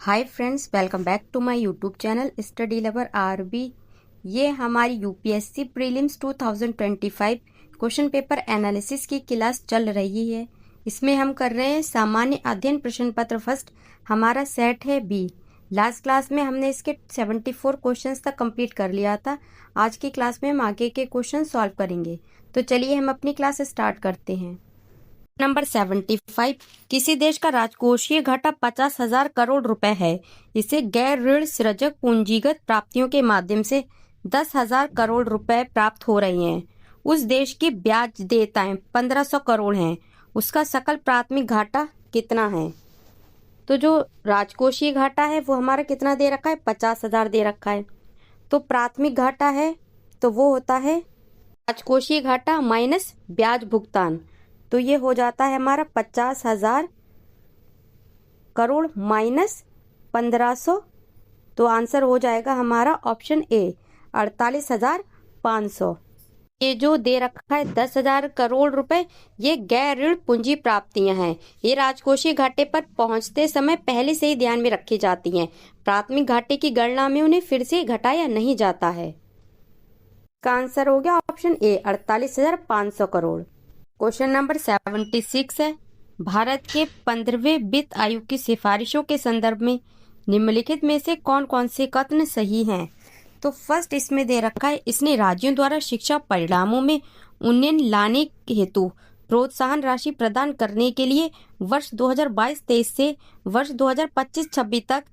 Hi friends, welcome back to my YouTube channel study lover RB. ये हमारी UPSC prelims 2025 question paper analysis की class चल रही है। इसमें हम कर रहे हैं सामान्य अध्ययन प्रश्न पत्र फर्स्ट। हमारा सेट है बी। लास्ट क्लास में हमने इसके 74 क्वेश्चंस तक कंप्लीट कर लिया था। आज की क्लास में हम आगे के क्वेश्चन सॉल्व करेंगे। तो चलिए हम अपनी क्लास स्टार्ट करते हैं। नंबर 75, किसी देश का राजकोषीय घाटा 50,000 करोड़ रुपए है। इसे गैर ऋण सृजक पूंजीगत प्राप्तियों के माध्यम से 10,000 करोड़ रुपए प्राप्त हो रहे हैं। उस देश की ब्याज देयताएं 1,500 करोड़ हैं। उसका सकल प्राथमिक घाटा कितना है? तो जो राजकोषीय घाटा है वो हमारा कितना दे रखा है? 50,000 दे रखा है। तो प्राथमिक घाटा है तो वो होता है राजकोषीय घाटा माइनस ब्याज भुगतान। तो ये हो जाता है हमारा 50,000 करोड़ माइनस 1,500। तो आंसर हो जाएगा हमारा ऑप्शन ए 48,500। ये जो दे रखा है 10,000 करोड़ रुपए, ये गैर ऋण पूंजी प्राप्तियां हैं। ये राजकोषीय घाटे पर पहुंचते समय पहले से ही ध्यान में रखी जाती हैं। प्राथमिक घाटे की गणना में उन्हें फिर से घटाया नहीं जाता है। इसका आंसर हो गया option A 48,500 crore. Question number 76 है, भारत के 15वें वित्त आयोग की सिफारिशों के संदर्भ में निम्नलिखित में से कौन कौन से कथन सही हैं? तो फर्स्ट इसमें दे रखा है, इसने राज्यों द्वारा शिक्षा परिणामों में उन्नयन लाने हेतु प्रोत्साहन राशि प्रदान करने के लिए वर्ष 2022-23 से वर्ष 2025-26 तक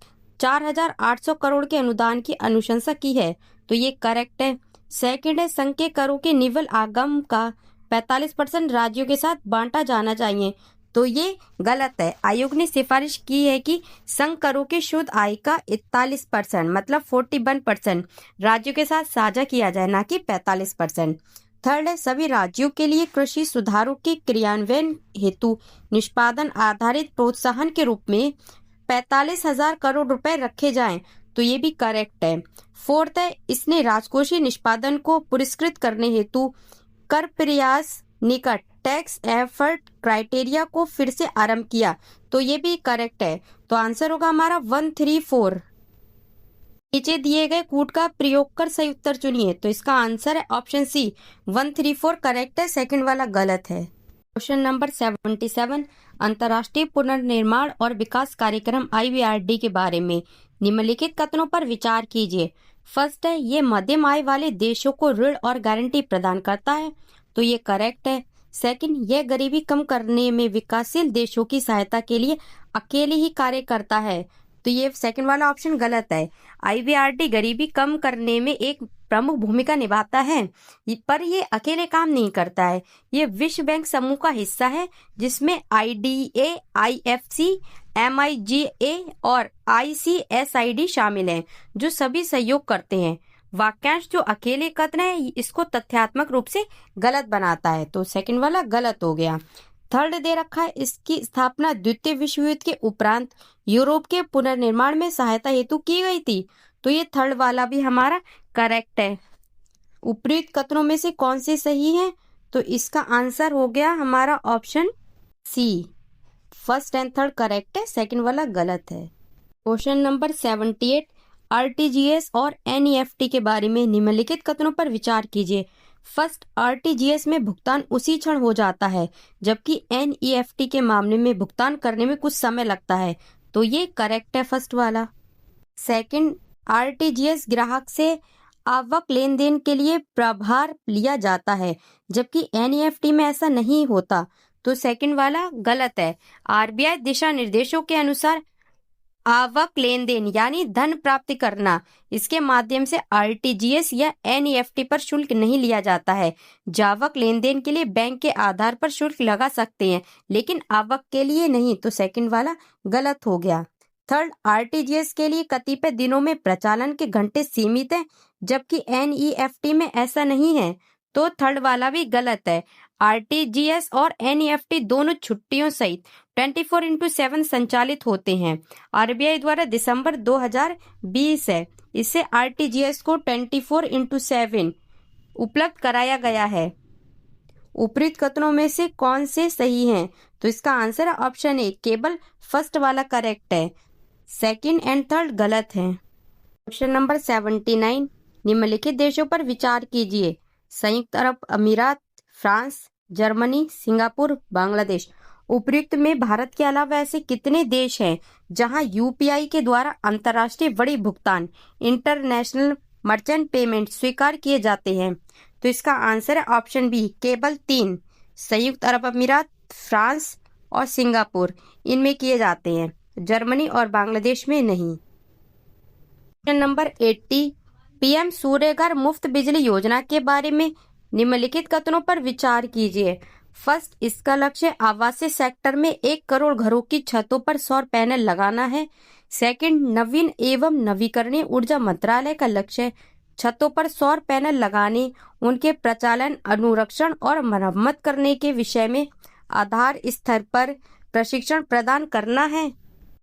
4,800 करोड़ के अनुदान की अनुशंसा की है। तो ये करेक्ट है। सेकंड है, संघ के करों के निव्वल आगम का 45% राज्यों के साथ बांटा जाना चाहिए। तो ये गलत है। आयोग ने सिफारिश की है कि संघ करों के शुद्ध आय का 41% मतलब 41% राज्यों के साथ साझा किया जाए, ना कि 45%। थर्ड है, सभी राज्यों के लिए कृषि सुधारों के क्रियान्वयन हेतु निष्पादन आधारित प्रोत्साहन के रूप में 45,000 करोड़ रुपए रखे जाएं। तो ये भी करेक्ट है। फोर्थ है, इसने राजकोषीय निष्पादन को पुरस्कृत करने हेतु कर प्रयास निकट टैक्स एफर्ट क्राइटेरिया को फिर से आरंभ किया। तो ये भी करेक्ट है। तो आंसर होगा हमारा 134। नीचे दिए गए कूट का प्रयोग कर सही उत्तर चुनिए। तो इसका आंसर है ऑप्शन सी 134 करेक्ट है। सेकंड वाला गलत है। क्वेश्चन नंबर 77, अंतर्राष्ट्रीय पुनर्निर्माण और विकास कार्यक्रम IBRD के बारे में निम्नलिखित कथनों पर विचार कीजिए। फर्स्ट है, ये मध्यम आय वाले देशों को ऋण और गारंटी प्रदान करता है। तो ये करेक्ट है। सेकंड, यह गरीबी कम करने में विकासशील देशों की सहायता के लिए अकेले ही कार्य करता है। तो ये सेकंड वाला ऑप्शन गलत है। IBRD गरीबी कम करने में एक प्रमुख भूमिका निभाता है, पर ये अकेले काम नहीं करता है। ये विश्व बैंक समूह का हिस्सा है, जिसमें IDA, IFC, MIGA और ICSID शामिल हैं, जो सभी सहयोग करते हैं। वाक्यांश जो अकेले कथन है, इसको तथ्यात्मक रूप से गलत बनाता है। तो सेकंड वाला गलत हो गया। थर्ड दे रखा है, इसकी स्थापना द्वितीय विश्व युद्ध के उपरांत यूरोप के पुनर्निर्माण में सहायता हेतु की गई थी। तो ये थर्ड वाला भी हमारा करेक्ट है। उपयुक्त कथनों में से कौन से सही है? तो इसका आंसर हो गया हमारा option C. First and third correct है, सेकंड वाला गलत है। क्वेश्चन नंबर 78, RTGS और NEFT के बारे में निम्नलिखित कथनों पर विचार कीजिए। फर्स्ट, RTGS में भुगतान उसी क्षण हो जाता है, जबकि NEFT के मामले में भुगतान करने में कुछ समय लगता है। तो ये करेक्ट है फर्स्ट वाला। सेकंड, RTGS ग्राहक से आवक लेन देन के लिए प्रभार लिया जाता है, जबकि NEFT में ऐसा नहीं होता। तो सेकंड वाला गलत है। RBI दिशा निर्देशों के अनुसार आवक लेन देन यानी धन प्राप्ति करना, इसके माध्यम से RTGS या NEFT पर शुल्क नहीं लिया जाता है। जावक लेन देन के लिए बैंक के आधार पर शुल्क लगा सकते हैं, लेकिन आवक के लिए नहीं। तो सेकंड वाला गलत हो गया। थर्ड, RTGS के लिए कतिपय दिनों में प्रचालन के घंटे सीमित हैं, जबकि NEFT में ऐसा नहीं है। तो थर्ड वाला भी गलत है। RTGS और NEFT दोनों छुट्टियों सहित 24/7 संचालित होते हैं। RBI द्वारा दिसंबर 2020 है इससे RTGS को 24/7 उपलब्ध कराया गया है। उपयुक्त कथनों में से कौन से सही हैं? तो इसका आंसर है ऑप्शन ए, केवल फर्स्ट वाला करेक्ट है। सेकंड एंड थर्ड गलत है। क्वेश्चन नंबर 79, निम्नलिखित देशों पर विचार कीजिए। संयुक्त अरब अमीरात, फ्रांस, जर्मनी, सिंगापुर, बांग्लादेश। उपयुक्त में भारत के अलावा ऐसे कितने देश हैं जहां यूपीआई के द्वारा अंतर्राष्ट्रीय बड़ी भुगतान इंटरनेशनल मर्चेंट पेमेंट स्वीकार किए जाते हैं? तो इसका आंसर है ऑप्शन बी, केवल 3। संयुक्त अरब अमीरात, फ्रांस और सिंगापुर इनमें किए जाते हैं, जर्मनी और बांग्लादेश में नहीं। क्वेश्चन नंबर 80, पीएम सूर्यघर मुफ्त बिजली योजना के बारे में निम्नलिखित कथनों पर विचार कीजिए। फर्स्ट, इसका लक्ष्य आवासीय सेक्टर में 1 करोड़ घरों की छतों पर सौर पैनल लगाना है। सेकंड, नवीन एवं नवीकरणीय ऊर्जा मंत्रालय का लक्ष्य छतों पर सौर पैनल लगाने, उनके प्रचालन, अनुरक्षण और मरम्मत करने के विषय में आधार स्तर पर प्रशिक्षण प्रदान करना है।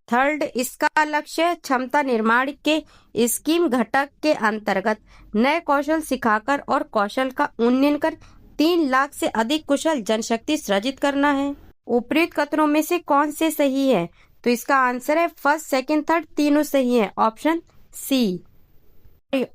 थर्ड, इसका लक्ष्य क्षमता निर्माण के स्कीम घटक के अंतर्गत नए कौशल सिखाकर और कौशल का उन्नयन कर 3 लाख से अधिक कुशल जनशक्ति सृजित करना है। उपयुक्त कथनों में से कौन से सही है? तो इसका आंसर है फर्स्ट, सेकंड, थर्ड तीनों सही है, ऑप्शन सी।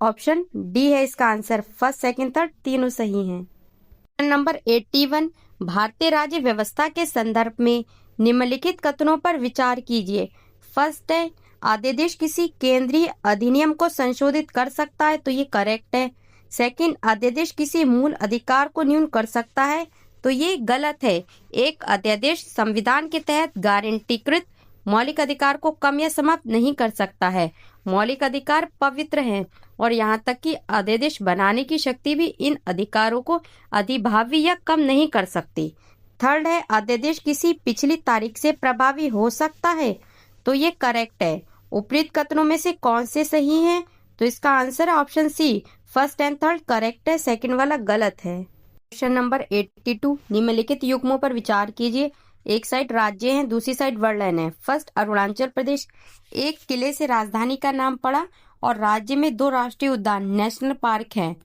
ऑप्शन डी है इसका आंसर, फर्स्ट, सेकंड, थर्ड तीनों सही हैं। क्वेश्चन नंबर 81, भारतीय राज्य व्यवस्था के संदर्भ में निम्नलिखित कथनों पर विचार कीजिए। फर्स्ट है, अध्यादेश किसी केंद्रीय अधिनियम को संशोधित कर सकता है, तो ये करेक्ट है। सेकंड, अध्यादेश किसी मूल अधिकार को न्यून कर सकता है, तो ये गलत है। एक अध्यादेश संविधान के तहत गारंटीकृत मौलिक अधिकार को कम या समाप्त नहीं कर सकता है। मौलिक अधिकार पवित्र हैं और यहाँ तक कि अध्यादेश बनाने की शक्ति भी इन अधिकारों को अधिभावी या कम नहीं कर सकती। थर्ड है, अध्यादेश किसी पिछली तारीख से प्रभावी हो सकता है, तो ये करेक्ट है। उपयुक्त कथनों में से कौन से सही हैं? तो इसका आंसर है option C, first and third correct है, सेकंड वाला गलत है। क्वेश्चन नंबर 82, निम्नलिखित युग्मों पर विचार कीजिए। एक साइड राज्य है, दूसरी साइड वर्णन है। फर्स्ट, अरुणाचल प्रदेश एक किले से राजधानी का नाम पड़ा और राज्य में 2 राष्ट्रीय उद्यान नेशनल पार्क हैं,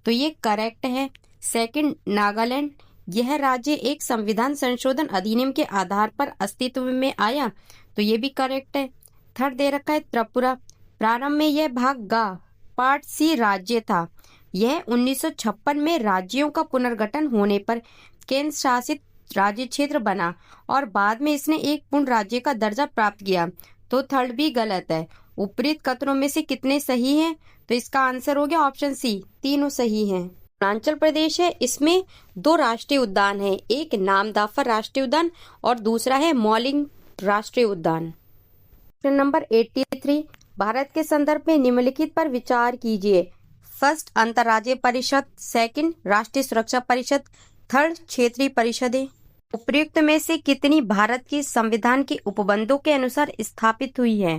तो ये करेक्ट है। सेकंड, नागालैंड यह राज्य एक संविधान संशोधन अधिनियम के आधार पर अस्तित्व में आया, तो ये भी करेक्ट है। थर्ड दे रखा है त्रिपुरा, प्रारंभ में यह भाग गा पार्ट सी राज्य था। यह 1956 में राज्यों का पुनर्गठन होने पर केंद्र शासित राज्य क्षेत्र बना और बाद में इसने एक पूर्ण राज्य का दर्जा प्राप्त किया, तो थर्ड भी गलत है। उपयुक्त कथनों में से कितने सही हैं? तो इसका आंसर हो गया ऑप्शन सी, तीनों सही हैं। अरुणाचल प्रदेश है, इसमें 2 राष्ट्रीय उद्यान हैं, एक नामदाफर राष्ट्रीय उद्यान और दूसरा है मौलिंग राष्ट्रीय उद्यान। क्वेश्चन नंबर 83, भारत के संदर्भ में निम्नलिखित पर विचार कीजिए। फर्स्ट, अंतर्राज्यीय परिषद। सेकंड, राष्ट्रीय सुरक्षा परिषद। थर्ड, क्षेत्रीय परिषदें। उपयुक्त में से कितनी भारत की संविधान के उपबंधों के अनुसार स्थापित हुई है?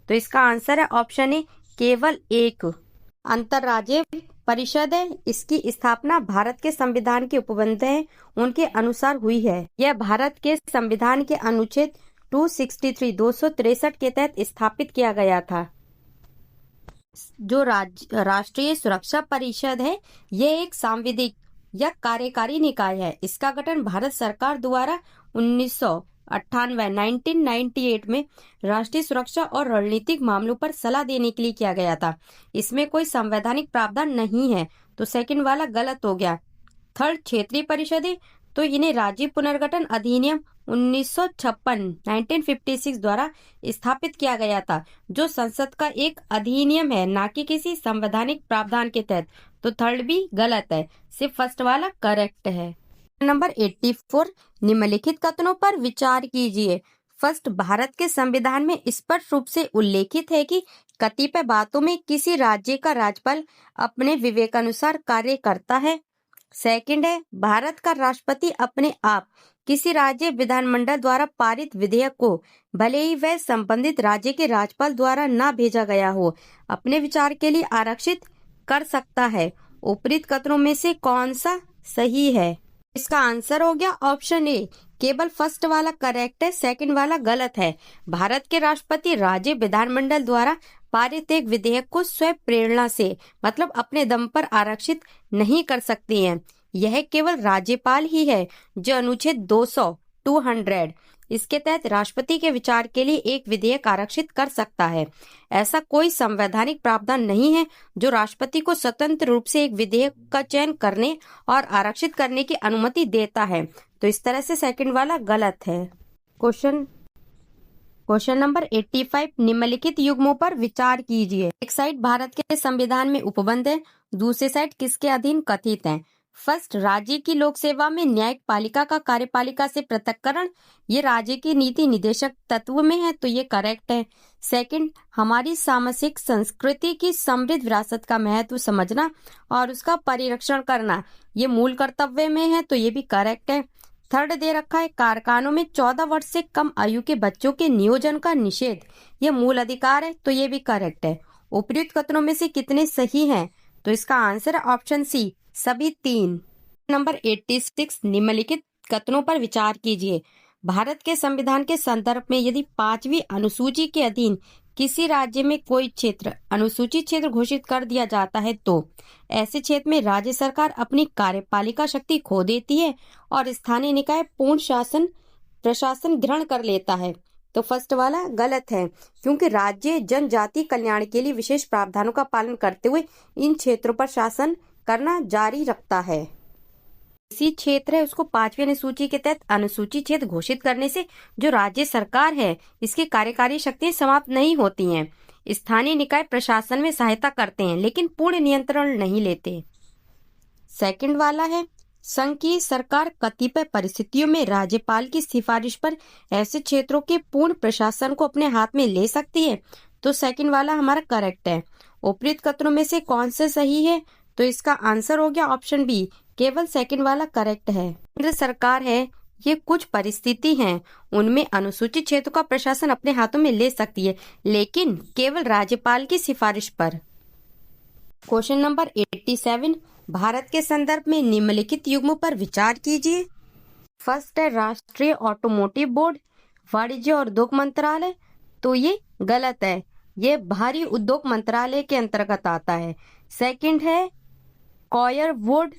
तो इसका आंसर है ऑप्शन ए, केवल एक। अंतर्राज्यीय परिषद है, इसकी स्थापना भारत के संविधान के उपबंध है उनके अनुसार हुई है। यह भारत के संविधान के अनुच्छेद 263 के तहत स्थापित किया गया था। जो राष्ट्रीय सुरक्षा परिषद है, यह एक सांविधिक या कार्यकारी निकाय है। इसका गठन भारत सरकार द्वारा 1998 में राष्ट्रीय सुरक्षा और रणनीतिक मामलों पर सलाह देने के लिए किया गया था। इसमें कोई संवैधानिक प्रावधान नहीं है, तो सेकंड वाला गलत हो गया। थर्ड, क्षेत्रीय परिषदें, तो इन्हें राज्य पुनर्गठन अधिनियम 1956 द्वारा स्थापित किया गया था, जो संसद का एक अधिनियम है, ना कि किसी संवैधानिक प्रावधान के तहत, तो थर्ड भी गलत है, सिर्फ फर्स्ट वाला करेक्ट है। नंबर 84, निम्नलिखित कथनों पर विचार कीजिए। फर्स्ट, भारत के संविधान में स्पष्ट रूप से उल्लेखित है कि कतिपय बातों में किसी राज्य का राज्यपाल अपने विवेकानुसार कार्य करता है। सेकंड है, भारत का राष्ट्रपति अपने आप किसी राज्य विधानमंडल द्वारा पारित विधेयक को, भले ही वह संबंधित राज्य के राज्यपाल द्वारा न भेजा गया हो, अपने विचार के लिए आरक्षित कर सकता है। उपयुक्त कथनों में से कौन सा सही है? इसका आंसर हो गया ऑप्शन ए, केवल फर्स्ट वाला करेक्ट है, सेकंड वाला गलत है। भारत के राष्ट्रपति राज्य विधानमंडल द्वारा पारित एक विधेयक को स्वयं प्रेरणा से, मतलब अपने दम पर आरक्षित नहीं कर सकती हैं। यह केवल राज्यपाल ही है जो अनुच्छेद 200 इसके तहत राष्ट्रपति के विचार के लिए एक विधेयक आरक्षित कर सकता है। ऐसा कोई संवैधानिक प्रावधान नहीं है जो राष्ट्रपति को स्वतंत्र रूप से एक विधेयक का चयन करने और आरक्षित करने की अनुमति देता है। तो इस तरह से सेकंड वाला गलत है। क्वेश्चन नंबर 85, निम्नलिखित युग्मों पर विचार कीजिए। एक साइड भारत के संविधान में उपबंध है, दूसरी साइड किसके अधीन कथित है? फर्स्ट, राज्य की लोक सेवा में न्यायिक पालिका का कार्यपालिका से पृथक्करण, ये राज्य की नीति निदेशक तत्व में है, तो ये करेक्ट है। सेकंड, हमारी सामाजिक संस्कृति की समृद्ध विरासत का महत्व समझना और उसका परिरक्षण करना, ये मूल कर्तव्य में है, तो ये भी करेक्ट है। थर्ड दे रखा है, कारखानों में 14 वर्ष से कम आयु के बच्चों के नियोजन का निषेध, ये मूल अधिकार है, तो ये भी करेक्ट है। उपर्युक्त कथनों में से कितने सही हैं? तो इसका आंसर ऑप्शन सी, सभी 3। नंबर 86, निम्नलिखित कथनों पर विचार कीजिए। भारत के संविधान के संदर्भ में यदि 5वीं अनुसूची के अधीन किसी राज्य में कोई क्षेत्र अनुसूचित क्षेत्र घोषित कर दिया जाता है तो ऐसे क्षेत्र में राज्य सरकार अपनी कार्यपालिका शक्ति खो देती है और स्थानीय निकाय पूर्ण प्रशासन ग्रहण कर लेता है। तो फर्स्ट वाला गलत है, क्योंकि राज्य जनजाति कल्याण के लिए विशेष प्रावधानों का पालन करते हुए इन क्षेत्रों पर शासन करना जारी रखता है। इसी क्षेत्र है उसको 5वीं अनुसूची के तहत अनुसूचित क्षेत्र घोषित करने से जो राज्य सरकार है इसकी कार्यकारी शक्तियां समाप्त नहीं होती हैं। स्थानीय निकाय प्रशासन में सहायता करते हैं लेकिन पूर्ण नियंत्रण नहीं लेते। सेकंड वाला है, संघ की सरकार कतिपय परिस्थितियों में राज्यपाल की सिफारिश पर ऐसे क्षेत्रों के पूर्ण प्रशासन को अपने हाथ में ले सकती है। तो सेकंड वाला हमारा करेक्ट है। उपर्युक्त कथनों में से कौन सा सही है? तो इसका आंसर हो गया ऑप्शन बी, केवल सेकंड वाला करेक्ट है। केंद्र सरकार है, ये कुछ परिस्थिति हैं उनमें अनुसूचित क्षेत्र का प्रशासन अपने हाथों में ले सकती है, लेकिन केवल राज्यपाल की सिफारिश पर। क्वेश्चन नंबर 87, भारत के संदर्भ में निम्नलिखित युग्मों पर विचार कीजिए। फर्स्ट है राष्ट्रीय ऑटोमोटिव बोर्ड, वाणिज्य और उद्योग मंत्रालय, तो ये गलत है, ये भारी उद्योग मंत्रालय के अंतर्गत आता है। सेकंड है कॉयर बोर्ड,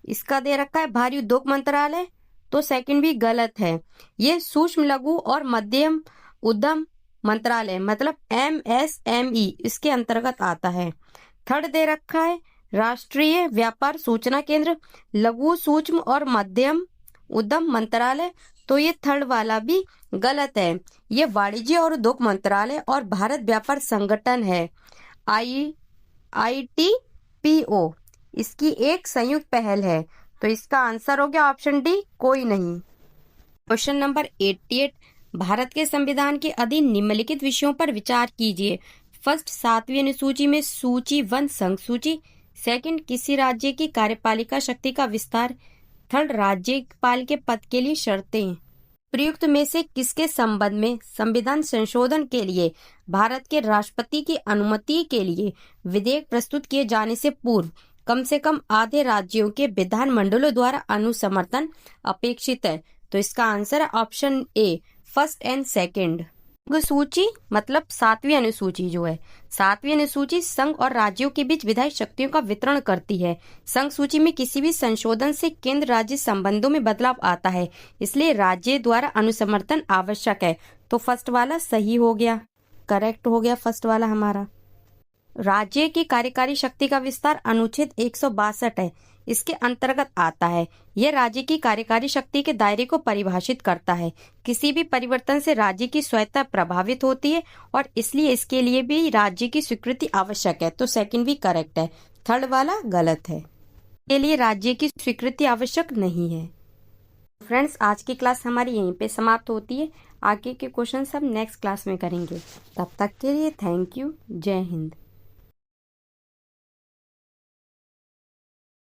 इसका दे रखा है भारी उद्योग मंत्रालय, तो सेकंड भी गलत है, ये सूक्ष्म लघु और मध्यम उद्यम मंत्रालय मतलब MSME इसके अंतर्गत आता है। थर्ड दे रखा है राष्ट्रीय व्यापार सूचना केंद्र, लघु सूक्ष्म और मध्यम उद्यम मंत्रालय, तो ये थर्ड वाला भी गलत है, ये वाणिज्य और उद्योग मंत्रालय और भारत व्यापार संगठन है ITPO, इसकी एक संयुक्त पहल है। तो इसका आंसर हो गया ऑप्शन डी, कोई नहीं। क्वेश्चन नंबर 88, भारत के संविधान के अधीन निम्नलिखित विषयों पर विचार कीजिए। फर्स्ट, 7वीं अनुसूची में सूची 1 संघ सूची। सेकंड, किसी राज्य की कार्यपालिका शक्ति का विस्तार। थर्ड, राज्यपाल के पद के लिए शर्तें। प्रयुक्त में से किसके संबंध में संविधान संशोधन के लिए भारत के राष्ट्रपति की अनुमति के लिए विधेयक प्रस्तुत किए जाने से पूर्व कम से कम आधे राज्यों के विधानमंडलों द्वारा अनुसमर्थन अपेक्षित है? तो इसका आंसर है option A, first and second. सूची मतलब 7वीं अनुसूची जो है, 7वीं अनुसूची संघ और राज्यों के बीच विधायी शक्तियों का वितरण करती है। संघ सूची में किसी भी संशोधन से केंद्र राज्य संबंधों में बदलाव आता है, इसलिए राज्य द्वारा अनुसमर्थन आवश्यक है। तो फर्स्ट वाला सही हो गया, करेक्ट हो गया फर्स्ट वाला हमारा। राज्य की कार्यकारी शक्ति का विस्तार अनुच्छेद 162 है, इसके अंतर्गत आता है। यह राज्य की कार्यकारी शक्ति के दायरे को परिभाषित करता है। किसी भी परिवर्तन से राज्य की स्वायत्तता प्रभावित होती है और इसलिए इसके लिए भी राज्य की स्वीकृति आवश्यक है। तो सेकंड भी करेक्ट है, थर्ड वाला गलत है, के लिए राज्य की स्वीकृति आवश्यक नहीं है। फ्रेंड्स, आज की क्लास हमारी यहीं पे समाप्त होती है। आगे के क्वेश्चन सब नेक्स्ट क्लास में करेंगे। तब तक के लिए थैंक यू, जय हिंद।